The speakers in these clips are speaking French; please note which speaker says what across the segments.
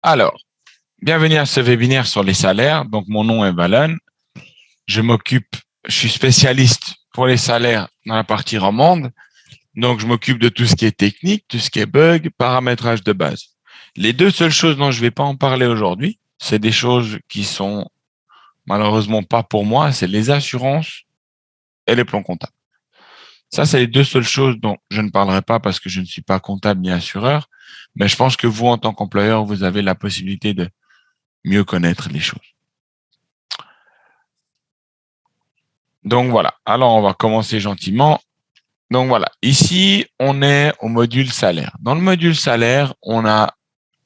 Speaker 1: Alors, bienvenue à ce webinaire sur les salaires. Donc, mon nom est Balan. Je suis spécialiste pour les salaires dans la partie romande. Donc, je m'occupe de tout ce qui est technique, tout ce qui est bug, paramétrage de base. Les deux seules choses dont je ne vais pas en parler aujourd'hui, c'est des choses qui sont malheureusement pas pour moi, c'est les assurances et les plans comptables. Ça, c'est les deux seules choses dont je ne parlerai pas parce que je ne suis pas comptable ni assureur. Mais je pense que vous, en tant qu'employeur, vous avez la possibilité de mieux connaître les choses. Donc voilà, alors on va commencer gentiment. Donc voilà, ici on est au module salaire. Dans le module salaire, on a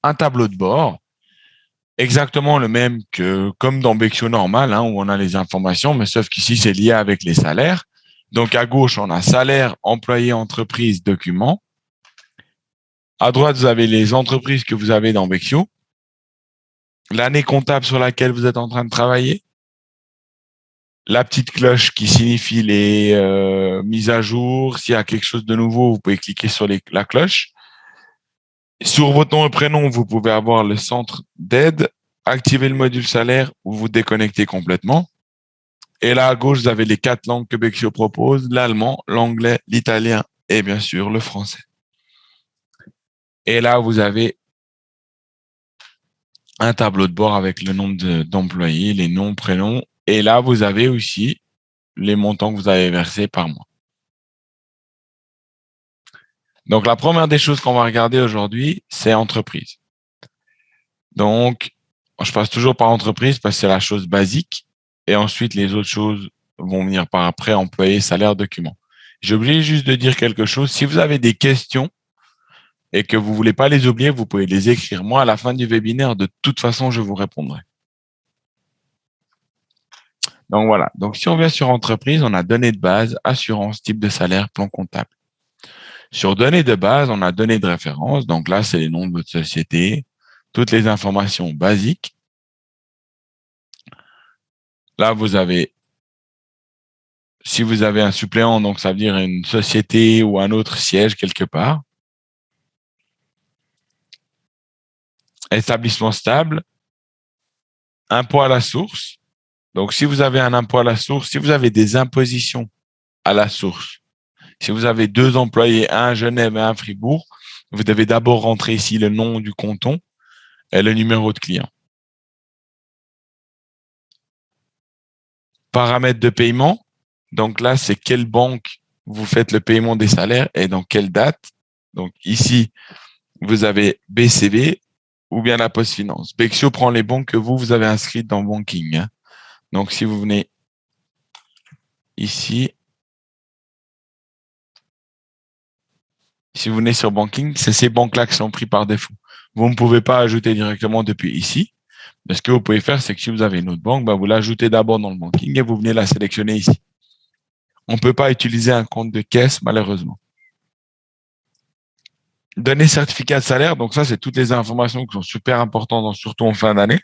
Speaker 1: un tableau de bord, exactement le même que comme dans Bexio normal, où on a les informations, mais sauf qu'ici c'est lié avec les salaires. Donc à gauche, on a salaire, employé, entreprise, document. À droite, vous avez les entreprises que vous avez dans Bexio, l'année comptable sur laquelle vous êtes en train de travailler, la petite cloche qui signifie les mises à jour. S'il y a quelque chose de nouveau, vous pouvez cliquer sur la cloche. Sur votre nom et prénom, vous pouvez avoir le centre d'aide, activer le module salaire ou vous déconnecter complètement. Et là, à gauche, vous avez les 4 langues que Bexio propose, l'allemand, l'anglais, l'italien et bien sûr le français. Et là, vous avez un tableau de bord avec le nombre d'employés, les noms, prénoms. Et là, vous avez aussi les montants que vous avez versés par mois. Donc, la première des choses qu'on va regarder aujourd'hui, c'est entreprise. Donc, je passe toujours par entreprise parce que c'est la chose basique. Et ensuite, les autres choses vont venir par après, employé, salaire, document. J'ai oublié juste de dire quelque chose. Si vous avez des questions et que vous voulez pas les oublier, vous pouvez les écrire. Moi, à la fin du webinaire, de toute façon, je vous répondrai. Donc, voilà. Donc, si on vient sur entreprise, on a données de base, assurance, type de salaire, plan comptable. Sur données de base, on a données de référence. Donc là, c'est les noms de votre société, toutes les informations basiques. Là, si vous avez un suppléant, donc ça veut dire une société ou un autre siège quelque part. Établissement stable, impôt à la source. Donc, si vous avez un impôt à la source, si vous avez des impositions à la source, si vous avez 2 employés, un à Genève et un à Fribourg, vous devez d'abord rentrer ici le nom du canton et le numéro de client. Paramètres de paiement. Donc là, c'est quelle banque vous faites le paiement des salaires et dans quelle date. Donc ici, vous avez BCB ou bien la Poste Finance. Bexio prend les banques que vous avez inscrites dans Banking. Donc si vous venez ici, si vous venez sur Banking, c'est ces banques-là qui sont prises par défaut. Vous ne pouvez pas ajouter directement depuis ici. Mais ce que vous pouvez faire, c'est que si vous avez une autre banque, vous l'ajoutez d'abord dans le Banking et vous venez la sélectionner ici. On ne peut pas utiliser un compte de caisse, malheureusement. Donner certificat de salaire, donc ça, c'est toutes les informations qui sont super importantes, surtout en fin d'année.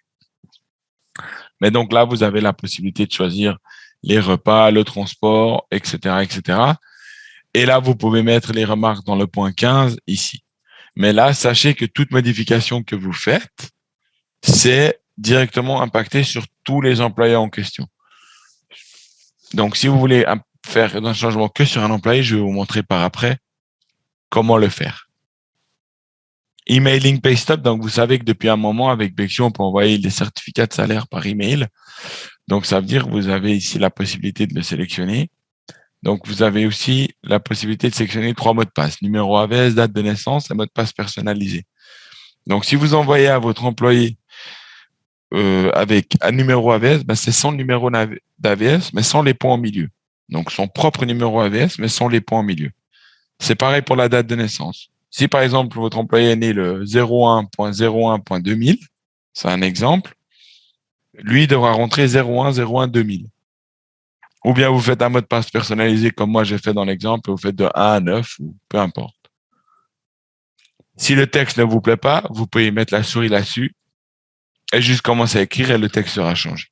Speaker 1: Mais donc là, vous avez la possibilité de choisir les repas, le transport, etc., etc. Et là, vous pouvez mettre les remarques dans le point 15 ici. Mais là, sachez que toute modification que vous faites, c'est directement impacté sur tous les employés en question. Donc, si vous voulez faire un changement que sur un employé, je vais vous montrer par après comment le faire. Emailing Paystop, donc vous savez que depuis un moment, avec Bexio, on peut envoyer les certificats de salaire par email. Donc, ça veut dire que vous avez ici la possibilité de le sélectionner. Donc, vous avez aussi la possibilité de sélectionner 3 mots de passe, numéro AVS, date de naissance et mot de passe personnalisé. Donc, si vous envoyez à votre employé avec un numéro AVS, c'est son numéro d'AVS, mais sans les points au milieu. Donc, son propre numéro AVS, mais sans les points au milieu. C'est pareil pour la date de naissance. Si, par exemple, votre employé est né le 01.01.2000, c'est un exemple, lui devra rentrer 01.01.2000. Ou bien vous faites un mot de passe personnalisé comme moi j'ai fait dans l'exemple, et vous faites de 1 à 9 ou peu importe. Si le texte ne vous plaît pas, vous pouvez mettre la souris là-dessus et juste commencer à écrire et le texte sera changé.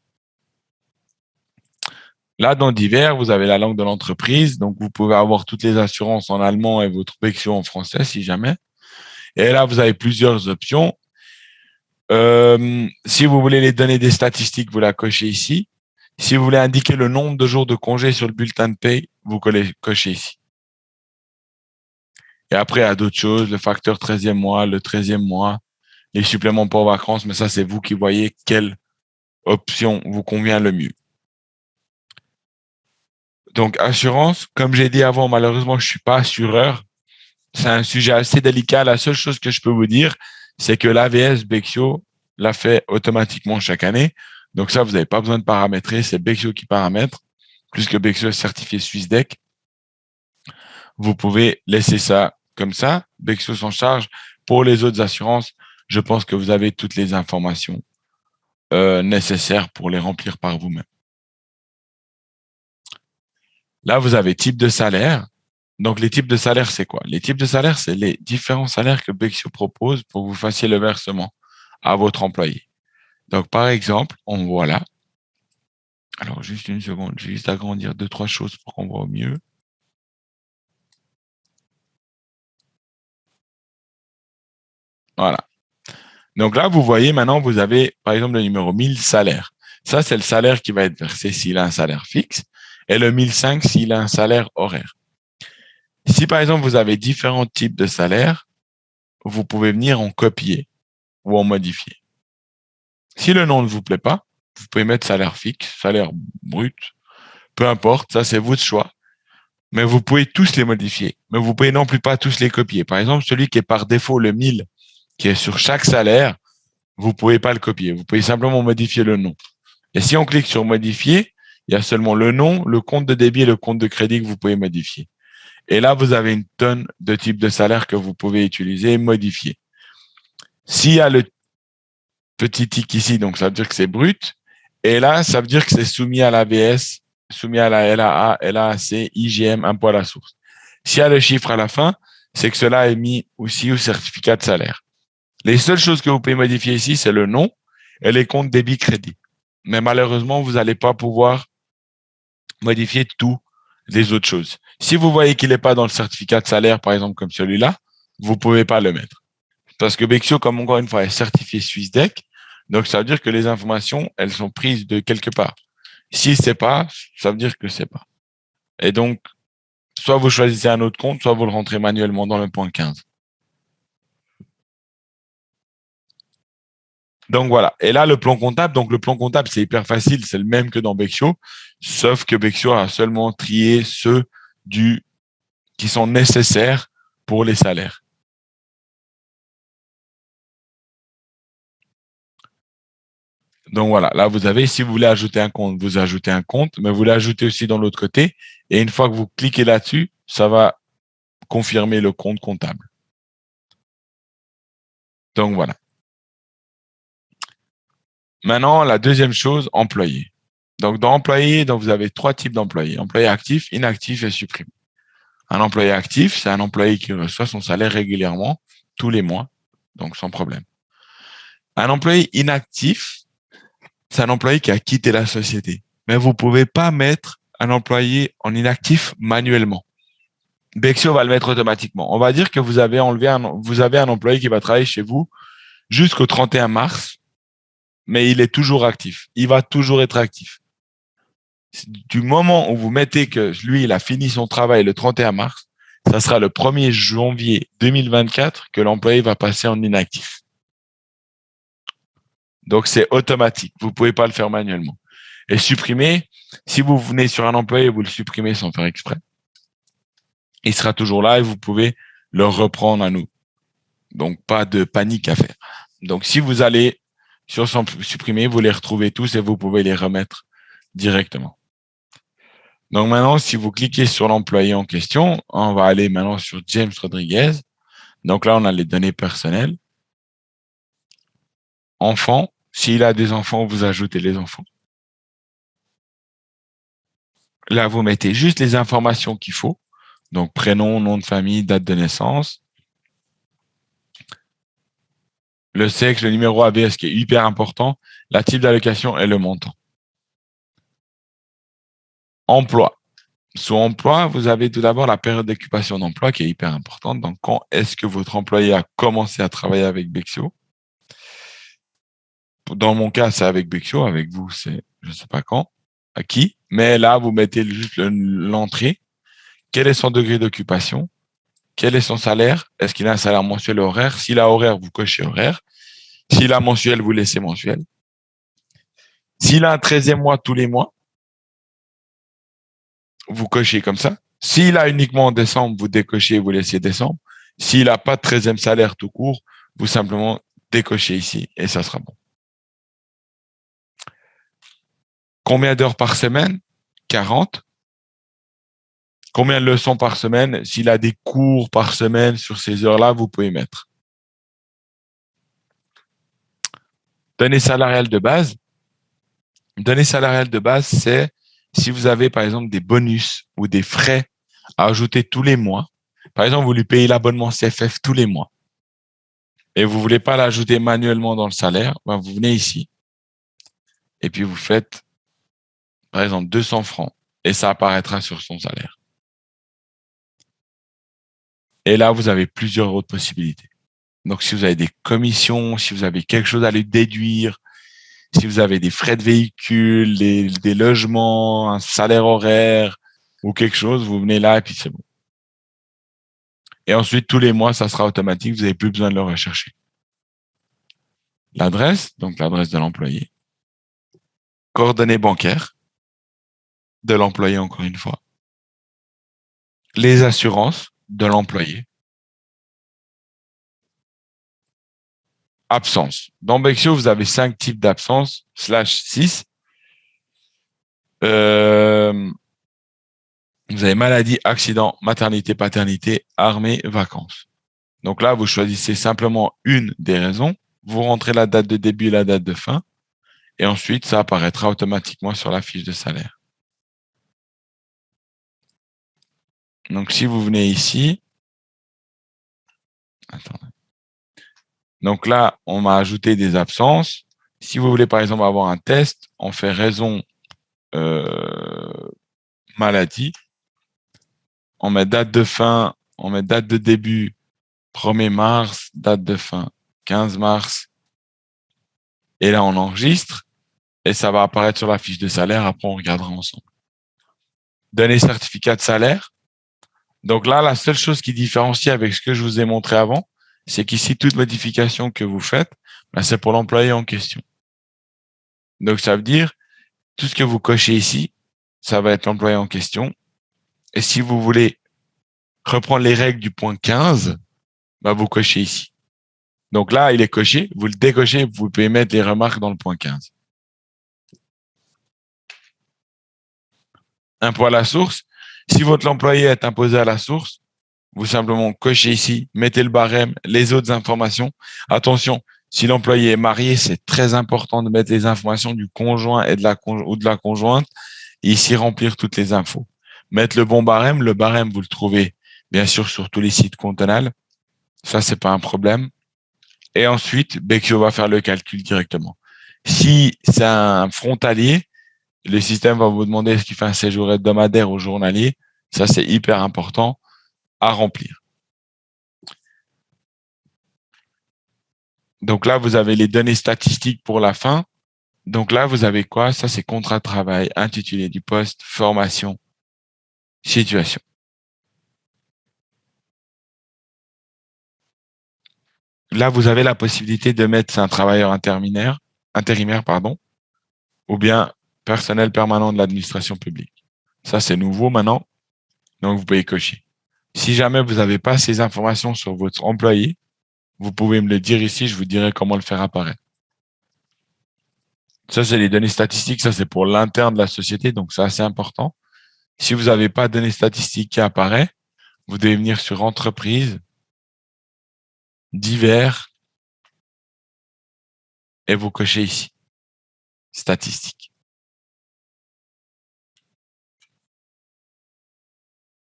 Speaker 1: Là, dans divers, vous avez la langue de l'entreprise, donc vous pouvez avoir toutes les assurances en allemand et votre Bexio en français si jamais. Et là, vous avez plusieurs options. Si vous voulez les données des statistiques, vous la cochez ici. Si vous voulez indiquer le nombre de jours de congé sur le bulletin de paye, vous cochez ici. Et après, il y a d'autres choses, le facteur 13e mois, le 13e mois, les suppléments pour vacances, mais ça, c'est vous qui voyez quelle option vous convient le mieux. Donc, assurance, comme j'ai dit avant, malheureusement, je suis pas assureur. C'est un sujet assez délicat. La seule chose que je peux vous dire, c'est que l'AVS Bexio l'a fait automatiquement chaque année. Donc ça, vous n'avez pas besoin de paramétrer. C'est Bexio qui paramètre. Puisque Bexio est certifié SwissDec, vous pouvez laisser ça comme ça. Bexio s'en charge. Pour les autres assurances, je pense que vous avez toutes les informations nécessaires pour les remplir par vous-même. Là, vous avez type de salaire. Donc, les types de salaire, c'est quoi? Les types de salaire, c'est les différents salaires que Bexio propose pour que vous fassiez le versement à votre employé. Donc, par exemple, on voit là. Alors, juste une seconde, je vais juste agrandir deux, trois choses pour qu'on voit au mieux. Voilà. Donc là, vous voyez maintenant, vous avez, par exemple, le numéro 1000 salaire. Ça, c'est le salaire qui va être versé s'il a un salaire fixe et le 1005 s'il a un salaire horaire. Si, par exemple, vous avez différents types de salaires, vous pouvez venir en copier ou en modifier. Si le nom ne vous plaît pas, vous pouvez mettre salaire fixe, salaire brut, peu importe, ça c'est votre choix. Mais vous pouvez tous les modifier. Mais vous pouvez non plus pas tous les copier. Par exemple, celui qui est par défaut le 1000, qui est sur chaque salaire, vous pouvez pas le copier. Vous pouvez simplement modifier le nom. Et si on clique sur modifier, il y a seulement le nom, le compte de débit et le compte de crédit que vous pouvez modifier. Et là, vous avez une tonne de types de salaires que vous pouvez utiliser et modifier. S'il y a le petit tic ici, donc ça veut dire que c'est brut. Et là, ça veut dire que c'est soumis à l'AVS, soumis à la LAA, LAAC, IGM, impôt à la source. S'il y a le chiffre à la fin, c'est que cela est mis aussi au certificat de salaire. Les seules choses que vous pouvez modifier ici, c'est le nom et les comptes débit-crédit. Mais malheureusement, vous n'allez pas pouvoir modifier tout les autres choses. Si vous voyez qu'il n'est pas dans le certificat de salaire, par exemple, comme celui-là, vous ne pouvez pas le mettre. Parce que Bexio, comme encore une fois, est certifié SwissDec, donc ça veut dire que les informations, elles sont prises de quelque part. Si c'est pas, ça veut dire que c'est pas. Et donc, soit vous choisissez un autre compte, soit vous le rentrez manuellement dans le point 15. Donc voilà. Et là, le plan comptable, donc le plan comptable, c'est hyper facile, c'est le même que dans Bexio, sauf que Bexio a seulement trié ceux qui sont nécessaires pour les salaires. Donc voilà, là vous avez, si vous voulez ajouter un compte, vous ajoutez un compte, mais vous l'ajoutez aussi dans l'autre côté. Et une fois que vous cliquez là-dessus, ça va confirmer le compte comptable. Donc voilà. Maintenant, la deuxième chose, employé. Donc dans employé, donc vous avez trois types d'employés. Employé actif, inactif et supprimé. Un employé actif, c'est un employé qui reçoit son salaire régulièrement, tous les mois, donc sans problème. Un employé inactif, c'est un employé qui a quitté la société. Mais vous ne pouvez pas mettre un employé en inactif manuellement. Bexio va le mettre automatiquement. On va dire que vous avez un employé qui va travailler chez vous jusqu'au 31 mars, mais il est toujours actif. Il va toujours être actif. Du moment où vous mettez que lui, il a fini son travail le 31 mars, ça sera le 1er janvier 2024 que l'employé va passer en inactif. Donc, c'est automatique. Vous ne pouvez pas le faire manuellement. Et supprimer, si vous venez sur un employé et vous le supprimez sans faire exprès, il sera toujours là et vous pouvez le reprendre à nous. Donc, pas de panique à faire. Donc, si vous allez sur supprimer, vous les retrouvez tous et vous pouvez les remettre directement. Donc, maintenant, si vous cliquez sur l'employé en question, on va aller maintenant sur James Rodriguez. Donc là, on a les données personnelles. Enfants. S'il a des enfants, vous ajoutez les enfants. Là, vous mettez juste les informations qu'il faut. Donc, prénom, nom de famille, date de naissance. Le sexe, le numéro ABS qui est hyper important, la type d'allocation et le montant. Emploi. Sous emploi, vous avez tout d'abord la période d'occupation d'emploi qui est hyper importante. Donc, quand est-ce que votre employé a commencé à travailler avec Bexio? Dans mon cas, c'est avec Bexio. Avec vous, c'est je ne sais pas quand, à qui. Mais là, vous mettez juste l'entrée. Quel est son degré d'occupation? Quel est son salaire? Est-ce qu'il a un salaire mensuel ou horaire? S'il a horaire, vous cochez horaire. S'il a mensuel, vous laissez mensuel. S'il a un 13e mois tous les mois, vous cochez comme ça. S'il a uniquement en décembre, vous décochez, vous laissez décembre. S'il n'a pas de 13e salaire tout court, vous simplement décochez ici et ça sera bon. Combien d'heures par semaine? 40. Combien de leçons par semaine? S'il a des cours par semaine sur ces heures-là, vous pouvez mettre. Données salariales de base. Données salariales de base, c'est si vous avez par exemple des bonus ou des frais à ajouter tous les mois. Par exemple, vous lui payez l'abonnement CFF tous les mois et vous voulez pas l'ajouter manuellement dans le salaire, ben vous venez ici et puis vous faites par exemple 200 francs et ça apparaîtra sur son salaire. Et là, vous avez plusieurs autres possibilités. Donc, si vous avez des commissions, si vous avez quelque chose à lui déduire, si vous avez des frais de véhicule, des logements, un salaire horaire ou quelque chose, vous venez là et puis c'est bon. Et ensuite, tous les mois, ça sera automatique, vous n'avez plus besoin de le rechercher. L'adresse, donc l'adresse de l'employé. Coordonnées bancaires de l'employé, encore une fois. Les assurances de l'employé. Absence. Dans Bexio, vous avez 5 types d'absence, /6. Vous avez maladie, accident, maternité, paternité, armée, vacances. Donc là, vous choisissez simplement une des raisons. Vous rentrez la date de début et la date de fin. Et ensuite, ça apparaîtra automatiquement sur la fiche de salaire. Donc, si vous venez ici, attendez. Donc là, on m'a ajouté des absences. Si vous voulez, par exemple, avoir un test, on fait raison maladie. On met date de fin, on met date de début 1er mars, date de fin 15 mars. Et là, on enregistre et ça va apparaître sur la fiche de salaire. Après, on regardera ensemble. Donner certificat de salaire. Donc là, la seule chose qui différencie avec ce que je vous ai montré avant, c'est qu'ici, toute modification que vous faites, ben, c'est pour l'employé en question. Donc, ça veut dire, tout ce que vous cochez ici, ça va être l'employé en question. Et si vous voulez reprendre les règles du point 15, ben, vous cochez ici. Donc là, il est coché, vous le décochez, vous pouvez mettre les remarques dans le point 15. Impôt à la source. Si votre employé est imposé à la source, vous simplement cochez ici, mettez le barème, les autres informations. Attention, si l'employé est marié, c'est très important de mettre les informations du conjoint et ou de la conjointe et ici remplir toutes les infos. Mettre le bon barème. Le barème, vous le trouvez bien sûr sur tous les sites cantonaux. Ça, c'est pas un problème. Et ensuite, Bexio va faire le calcul directement. Si c'est un frontalier, le système va vous demander est-ce qu'il fait un séjour hebdomadaire ou journalier. Ça, c'est hyper important à remplir. Donc là, vous avez les données statistiques pour la fin. Donc là, vous avez quoi? Ça, c'est contrat de travail, intitulé du poste, formation, situation. Là, vous avez la possibilité de mettre c'est un travailleur intérimaire, pardon, ou bien personnel permanent de l'administration publique. Ça, c'est nouveau maintenant. Donc, vous pouvez cocher. Si jamais vous n'avez pas ces informations sur votre employé, vous pouvez me le dire ici, je vous dirai comment le faire apparaître. Ça, c'est les données statistiques, ça, c'est pour l'interne de la société, donc c'est assez important. Si vous n'avez pas de données statistiques qui apparaissent, vous devez venir sur entreprise, divers, et vous cochez ici, statistiques.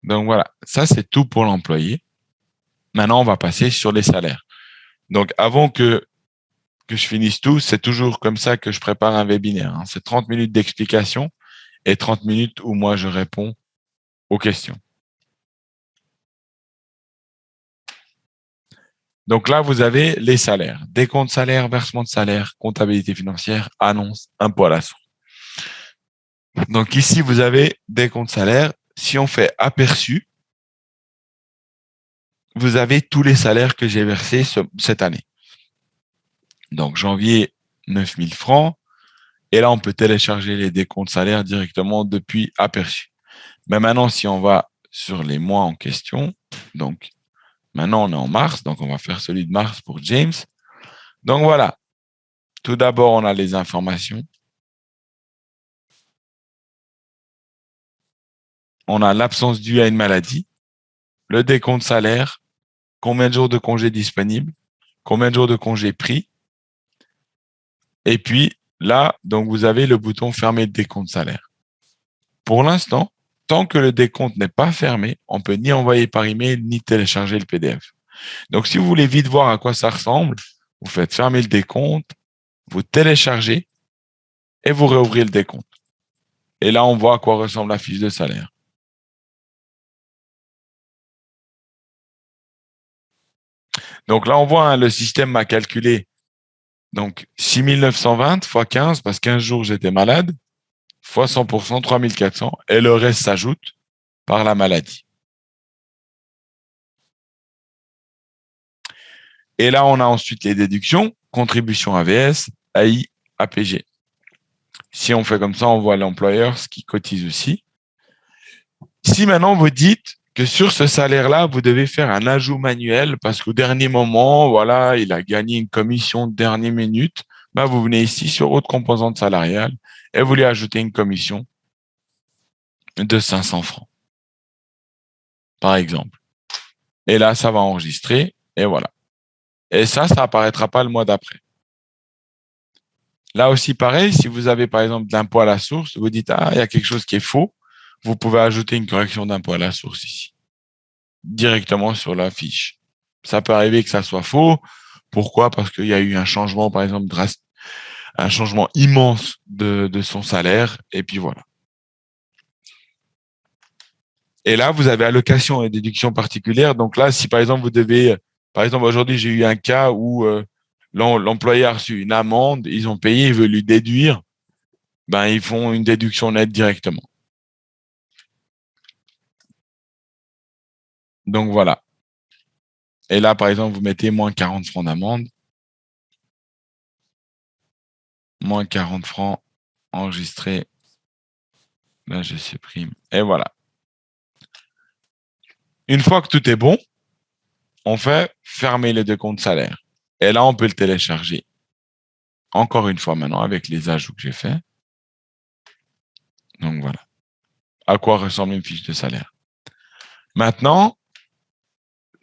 Speaker 1: Donc voilà, ça, c'est tout pour l'employé. Maintenant, on va passer sur les salaires. Donc, avant que je finisse tout, c'est toujours comme ça que je prépare un webinaire. Hein. C'est 30 minutes d'explication et 30 minutes où moi, je réponds aux questions. Donc là, vous avez les salaires, décompte salaire, versement de salaire, comptabilité financière, annonce, impôt à la source. Donc ici, vous avez décompte salaire. Si on fait aperçu, vous avez tous les salaires que j'ai versés cette année. Donc janvier, 9 000 francs. Et là, on peut télécharger les décomptes salaires directement depuis aperçu. Mais maintenant, si on va sur les mois en question, donc maintenant on est en mars, donc on va faire celui de mars pour James. Donc voilà, tout d'abord, on a les informations. On a l'absence due à une maladie, le décompte salaire, combien de jours de congé disponibles, combien de jours de congé pris. Et puis là, donc vous avez le bouton fermer le décompte salaire. Pour l'instant, tant que le décompte n'est pas fermé, on peut ni envoyer par email ni télécharger le PDF. Donc si vous voulez vite voir à quoi ça ressemble, vous faites fermer le décompte, vous téléchargez et vous réouvrez le décompte. Et là, on voit à quoi ressemble la fiche de salaire. Donc là, on voit, hein, le système m'a calculé donc 6 920 fois 15, parce que 15 jours j'étais malade, fois 100%, 3 400, et le reste s'ajoute par la maladie. Et là, on a ensuite les déductions, contribution AVS, AI, APG. Si on fait comme ça, on voit l'employeur, ce qui cotise aussi. Si maintenant vous dites que sur ce salaire-là, vous devez faire un ajout manuel parce qu'au dernier moment, voilà, il a gagné une commission de dernière minute, ben vous venez ici sur autre composante salariale et vous lui ajoutez une commission de 500 francs, par exemple. Et là, ça va enregistrer et voilà. Et ça apparaîtra pas le mois d'après. Là aussi, pareil, si vous avez par exemple de l'impôt à la source, vous dites, ah, il y a quelque chose qui est faux, vous pouvez ajouter une correction d'impôt à la source ici, directement sur la fiche. Ça peut arriver que ça soit faux. Pourquoi? Parce qu'il y a eu un changement, par exemple, un changement immense de son salaire, et puis voilà. Et là, vous avez allocation et déduction particulière. Donc là, si par exemple, vous devez, par exemple, aujourd'hui, j'ai eu un cas où l'employé a reçu une amende, ils ont payé, ils veulent lui déduire, ben, ils font une déduction nette directement. Donc voilà. Et là, par exemple, vous mettez moins 40 francs d'amende, moins 40 francs enregistré. Là, je supprime. Et voilà. Une fois que tout est bon, on fait fermer les deux comptes salaires. Et là, on peut le télécharger. Encore une fois maintenant, avec les ajouts que j'ai faits. Donc voilà. À quoi ressemble une fiche de salaire. Maintenant,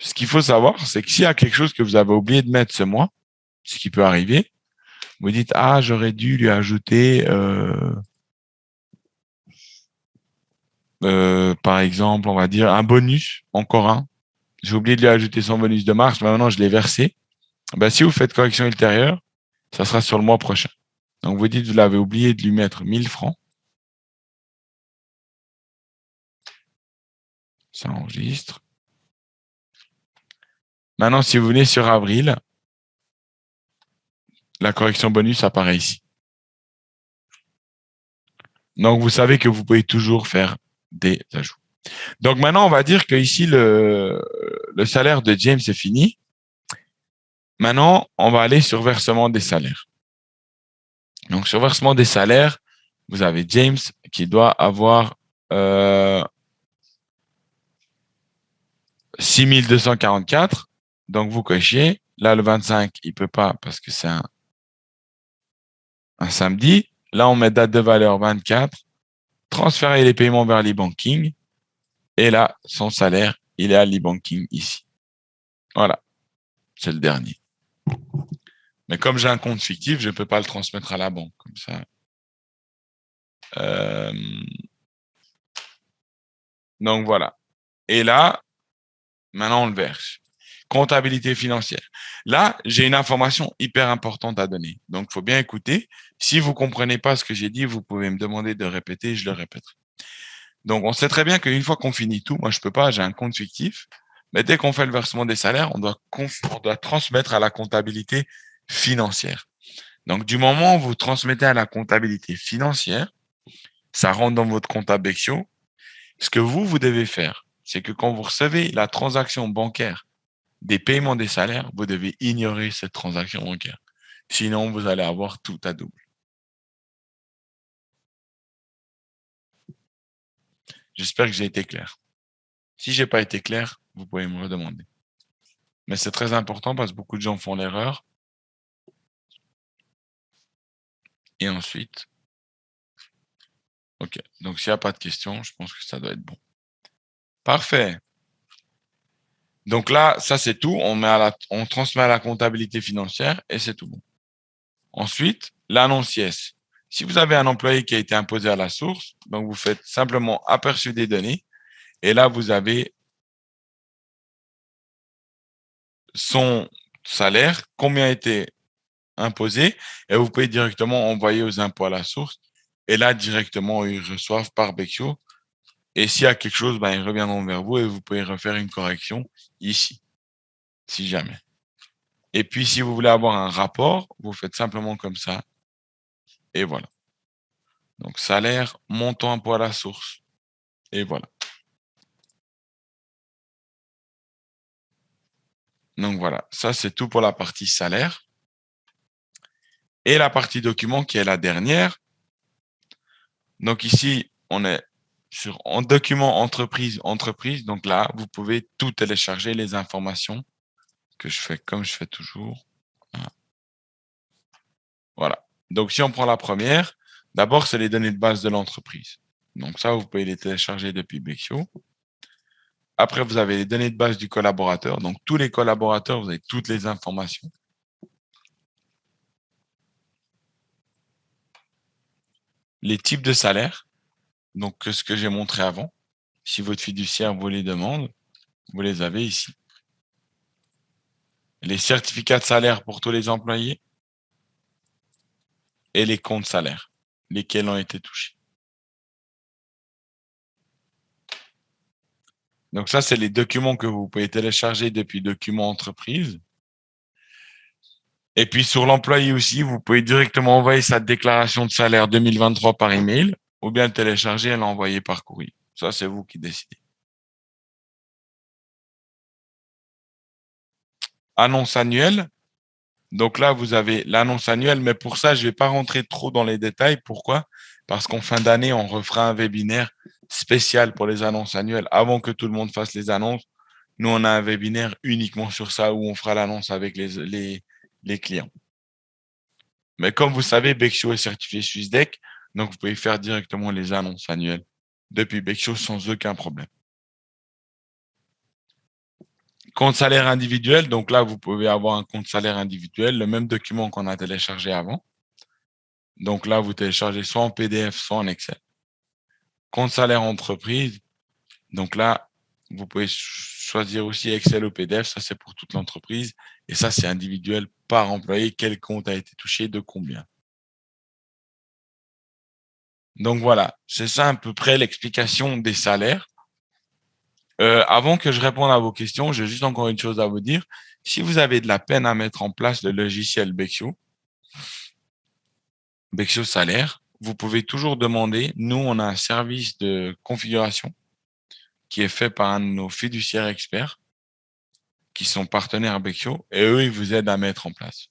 Speaker 1: ce qu'il faut savoir, c'est que s'il y a quelque chose que vous avez oublié de mettre ce mois, ce qui peut arriver, vous dites, ah, j'aurais dû lui ajouter, par exemple, on va dire un bonus, encore un. J'ai oublié de lui ajouter son bonus de mars, mais maintenant je l'ai versé. Ben, si vous faites correction ultérieure, ça sera sur le mois prochain. Donc vous dites, vous l'avez oublié de lui mettre 1000 francs. Ça enregistre. Maintenant, si vous venez sur avril, la correction bonus apparaît ici. Donc, vous savez que vous pouvez toujours faire des ajouts. Donc, maintenant, on va dire que ici, le salaire de James est fini. Maintenant, on va aller sur versement des salaires. Donc, sur versement des salaires, vous avez James qui doit avoir 6 244. Donc, vous cochez. Là, le 25, il peut pas parce que c'est un samedi. Là, on met date de valeur 24. Transférer les paiements vers l'e-banking. Et là, son salaire, il est à l'e-banking ici. Voilà, c'est le dernier. Mais comme j'ai un compte fictif, je ne peux pas le transmettre à la banque. Comme ça. Donc voilà. Et là, maintenant, on le verse. Comptabilité financière. Là, j'ai une information hyper importante à donner. Donc, il faut bien écouter. Si vous ne comprenez pas ce que j'ai dit, vous pouvez me demander de répéter, je le répéterai. Donc, on sait très bien qu'une fois qu'on finit tout, moi, je ne peux pas, j'ai un compte fictif. Mais dès qu'on fait le versement des salaires, on doit transmettre à la comptabilité financière. Donc, du moment où vous transmettez à la comptabilité financière, ça rentre dans votre compta Bexio. Ce que vous devez faire, c'est que quand vous recevez la transaction bancaire des paiements des salaires, vous devez ignorer cette transaction bancaire. Sinon, vous allez avoir tout à double. J'espère que j'ai été clair. Si j'ai pas été clair, vous pouvez me redemander. Mais c'est très important parce que beaucoup de gens font l'erreur. Et ensuite, OK. Donc, s'il n'y a pas de questions, je pense que ça doit être bon. Parfait. Donc là, ça c'est tout. On transmet à la comptabilité financière et c'est tout bon. Ensuite, l'annonciès. Si vous avez un employé qui a été imposé à la source, donc vous faites simplement aperçu des données et là, vous avez son salaire, combien a été imposé et vous pouvez directement envoyer aux impôts à la source et là, directement, ils reçoivent par Bexio. Et s'il y a quelque chose, ben, ils reviendront vers vous et vous pouvez refaire une correction ici, si jamais. Et puis, si vous voulez avoir un rapport, vous faites simplement comme ça et voilà. Donc, salaire, montant impôt à la source et voilà. Donc, voilà. Ça, c'est tout pour la partie salaire. Et la partie document qui est la dernière. Donc, ici, on est en document entreprise. Donc là, vous pouvez tout télécharger, les informations que je fais comme je fais toujours. Voilà. Donc, si on prend la première, d'abord, c'est les données de base de l'entreprise. Donc, ça, vous pouvez les télécharger depuis Bexio. Après, vous avez les données de base du collaborateur. Donc, tous les collaborateurs, vous avez toutes les informations. Les types de salaires, donc ce que j'ai montré avant. Si votre fiduciaire vous les demande, vous les avez ici. Les certificats de salaire pour tous les employés et les comptes salaires, lesquels ont été touchés. Donc ça, c'est les documents que vous pouvez télécharger depuis Documents Entreprise. Et puis sur l'employé aussi, vous pouvez directement envoyer sa déclaration de salaire 2023 par email ou bien le télécharger et l'envoyer par courrier. Ça, c'est vous qui décidez. Annonce annuelle. Donc là, vous avez l'annonce annuelle, mais pour ça, je ne vais pas rentrer trop dans les détails. Pourquoi? Parce qu'en fin d'année, on refera un webinaire spécial pour les annonces annuelles. Avant que tout le monde fasse les annonces, nous, on a un webinaire uniquement sur ça où on fera l'annonce avec les clients. Mais comme vous savez, Bexio est certifié SwissDec, donc vous pouvez faire directement les annonces annuelles depuis Bexio sans aucun problème. Compte salaire individuel, donc là, vous pouvez avoir un compte salaire individuel, le même document qu'on a téléchargé avant. Donc là, vous téléchargez soit en PDF, soit en Excel. Compte salaire entreprise, donc là, vous pouvez choisir aussi Excel ou PDF, ça c'est pour toute l'entreprise. Et ça, c'est individuel par employé, quel compte a été touché, de combien. Donc voilà, c'est ça à peu près l'explication des salaires. Avant que je réponde à vos questions, j'ai juste encore une chose à vous dire. Si vous avez de la peine à mettre en place le logiciel Bexio, Bexio Salaire, vous pouvez toujours demander. Nous, on a un service de configuration qui est fait par un de nos fiduciaires experts qui sont partenaires Bexio et eux, ils vous aident à mettre en place.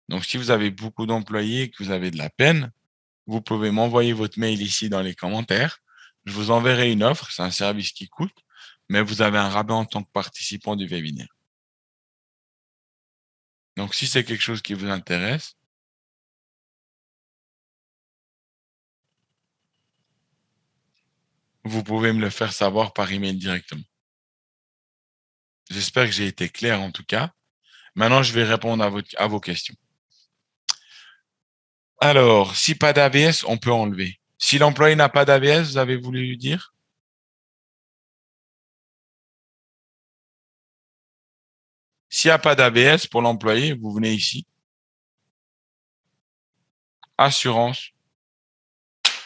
Speaker 1: Donc, si vous avez beaucoup d'employés et que vous avez de la peine, vous pouvez m'envoyer votre mail ici dans les commentaires. Je vous enverrai une offre. C'est un service qui coûte, mais vous avez un rabais en tant que participant du webinaire. Donc, si c'est quelque chose qui vous intéresse, vous pouvez me le faire savoir par email directement. J'espère que j'ai été clair en tout cas. Maintenant, je vais répondre à vos questions. Alors, si pas d'AVS, on peut enlever. Si l'employé n'a pas d'AVS, vous avez voulu lui dire? S'il n'y a pas d'AVS pour l'employé, vous venez ici. Assurance,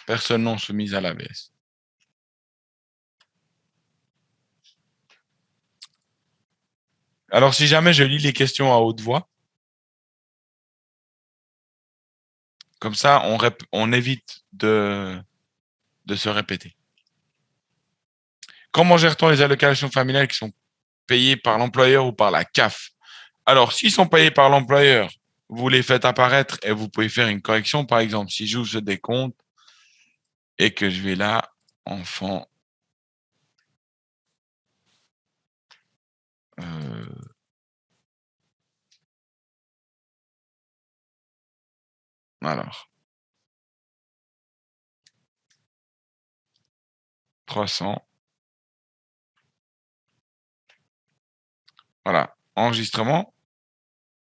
Speaker 1: personne non soumise à l'AVS. Alors, si jamais je lis les questions à haute voix, comme ça, on évite de se répéter. Comment gère-t-on les allocations familiales qui sont payées par l'employeur ou par la CAF? Alors, s'ils sont payés par l'employeur, vous les faites apparaître et vous pouvez faire une correction. Par exemple, si j'ouvre ce décompte et que je vais là, enfant, alors, 300, voilà, enregistrement.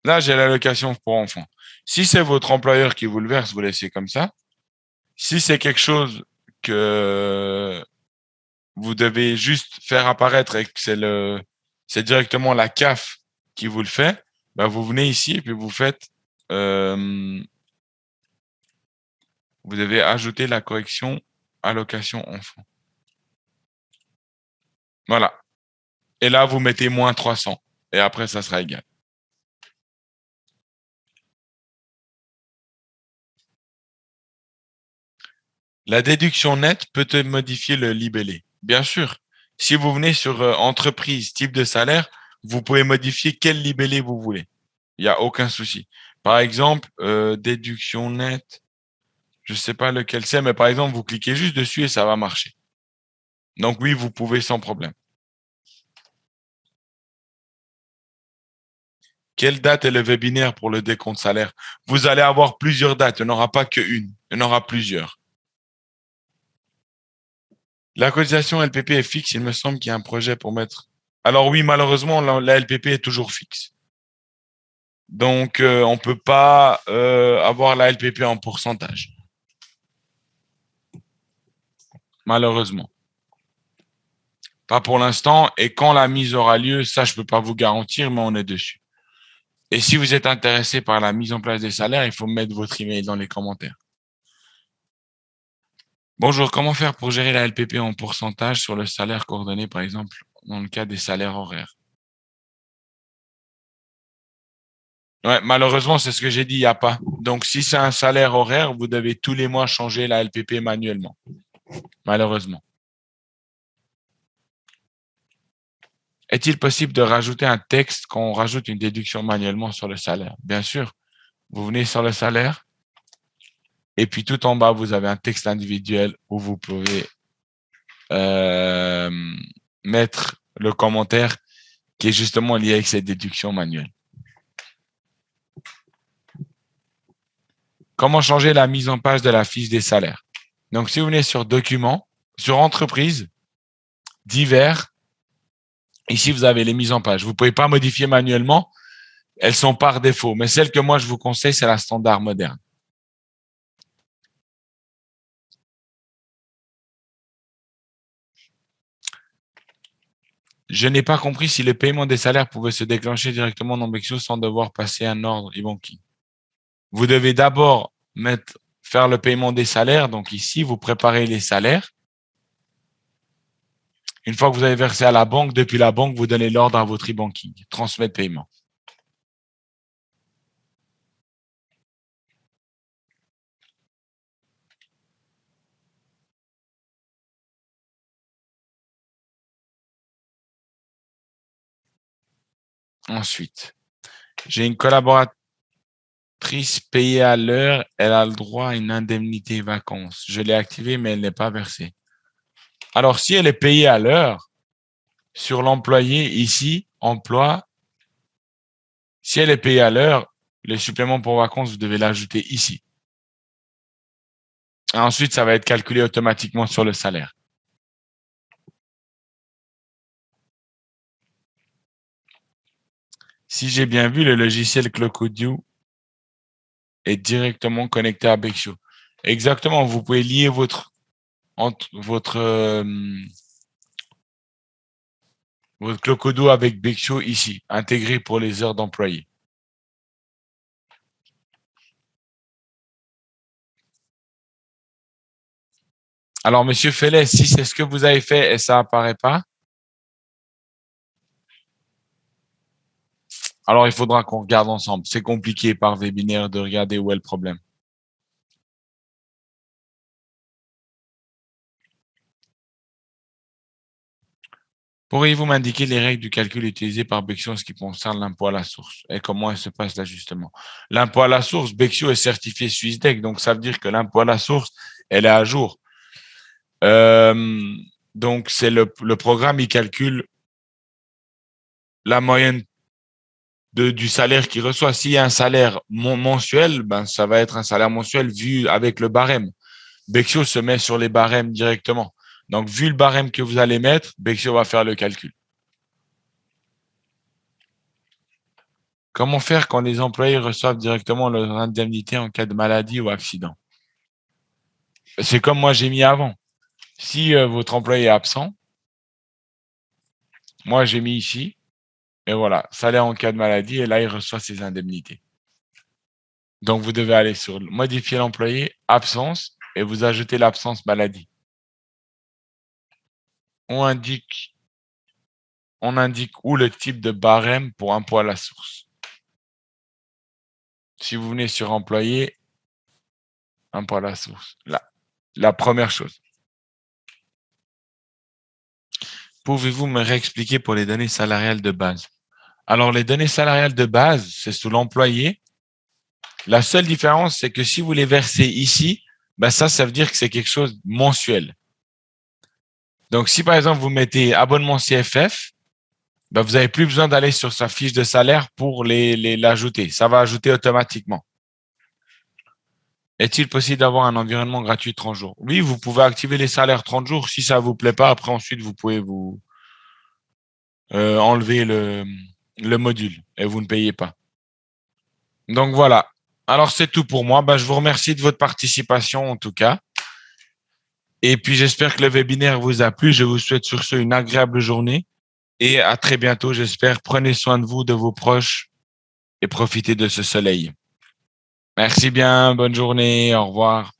Speaker 1: Là, j'ai l'allocation pour enfants. Si c'est votre employeur qui vous le verse, vous laissez comme ça. Si c'est quelque chose que vous devez juste faire apparaître et que c'est directement la CAF qui vous le fait, ben vous venez ici et puis euh, vous devez ajouter la correction allocation enfant. Voilà. Et là, vous mettez moins 300 et après, ça sera égal. La déduction nette peut modifier le libellé. Bien sûr, si vous venez sur entreprise, type de salaire, vous pouvez modifier quel libellé vous voulez. Il n'y a aucun souci. Par exemple, déduction nette, je ne sais pas lequel c'est, mais par exemple, vous cliquez juste dessus et ça va marcher. Donc oui, vous pouvez sans problème. Quelle date est le webinaire pour le décompte salaire? Vous allez avoir plusieurs dates, il n'y en aura pas qu'une, il y en aura plusieurs. La cotisation LPP est fixe, il me semble qu'il y a un projet pour mettre. Alors oui, malheureusement, la LPP est toujours fixe. Donc, on ne peut pas avoir la LPP en pourcentage, malheureusement. Pas pour l'instant. Et quand la mise aura lieu, ça, je ne peux pas vous garantir, mais on est dessus. Et si vous êtes intéressé par la mise en place des salaires, il faut mettre votre email dans les commentaires. Bonjour, comment faire pour gérer la LPP en pourcentage sur le salaire coordonné, par exemple, dans le cas des salaires horaires? Ouais, malheureusement, c'est ce que j'ai dit, il n'y a pas. Donc, si c'est un salaire horaire, vous devez tous les mois changer la LPP manuellement, malheureusement. Est-il possible de rajouter un texte quand on rajoute une déduction manuellement sur le salaire? Bien sûr. Vous venez sur le salaire et puis tout en bas, vous avez un texte individuel où vous pouvez euh, mettre le commentaire qui est justement lié avec cette déduction manuelle. Comment changer la mise en page de la fiche des salaires? Donc, si vous venez sur Documents, sur Entreprise, Divers, ici, vous avez les mises en page. Vous ne pouvez pas modifier manuellement. Elles sont par défaut. Mais celle que moi, je vous conseille, c'est la standard moderne. Je n'ai pas compris si le paiement des salaires pouvait se déclencher directement dans Bexio sans devoir passer un ordre e-banking. Vous devez d'abord faire le paiement des salaires. Donc ici, vous préparez les salaires. Une fois que vous avez versé à la banque, depuis la banque, vous donnez l'ordre à votre e-banking. Transmettre paiement. Ensuite, j'ai une collaboratrice payée à l'heure. Elle a le droit à une indemnité vacances. Je l'ai activée, mais elle n'est pas versée. Alors, si elle est payée à l'heure, sur l'employé ici, emploi, si elle est payée à l'heure, le supplément pour vacances, vous devez l'ajouter ici. Et ensuite, ça va être calculé automatiquement sur le salaire. Si j'ai bien vu, le logiciel Clocodio est directement connecté à Bexio. Exactement, vous pouvez lier votre Clocodo avec Bexio ici, intégré pour les heures d'employés. Alors, Monsieur Fellet, si c'est ce que vous avez fait et ça apparaît pas, Alors, il faudra qu'on regarde ensemble. C'est compliqué par webinaire de regarder où est le problème. Pourriez-vous m'indiquer les règles du calcul utilisées par Bexio en ce qui concerne l'impôt à la source et comment se passe l'ajustement? L'impôt à la source, Bexio est certifié SwissDec, donc ça veut dire que l'impôt à la source, elle est à jour. Donc, c'est le programme, il calcule la moyenne du salaire qu'il reçoit. S'il y a un salaire mensuel, ben, ça va être un salaire mensuel vu avec le barème. Bexio se met sur les barèmes directement. Donc, vu le barème que vous allez mettre, Bexio va faire le calcul. Comment faire quand les employés reçoivent directement leur indemnité en cas de maladie ou accident? C'est comme moi j'ai mis avant. Si votre employé est absent, moi j'ai mis ici, et voilà, salaire en cas de maladie, et là il reçoit ses indemnités. Donc vous devez aller sur modifier l'employé, absence, et vous ajoutez l'absence maladie. On indique où le type de barème pour impôt à la source. Si vous venez sur employé, impôt à la source, là, la première chose. Pouvez-vous me réexpliquer pour les données salariales de base? Alors, les données salariales de base, c'est sous l'employé. La seule différence, c'est que si vous les versez ici, ben ça veut dire que c'est quelque chose de mensuel. Donc, si par exemple, vous mettez abonnement CFF, ben vous n'avez plus besoin d'aller sur sa fiche de salaire pour l'ajouter. Ça va ajouter automatiquement. Est-il possible d'avoir un environnement gratuit 30 jours? Oui, vous pouvez activer les salaires 30 jours. Si ça ne vous plaît pas, après, ensuite, vous pouvez vous enlever le module et vous ne payez pas. Donc voilà. Alors c'est tout pour moi. Ben, je vous remercie de votre participation en tout cas. Et puis j'espère que le webinaire vous a plu. Je vous souhaite sur ce une agréable journée et à très bientôt, j'espère. Prenez soin de vous, de vos proches et profitez de ce soleil. Merci bien. Bonne journée. Au revoir.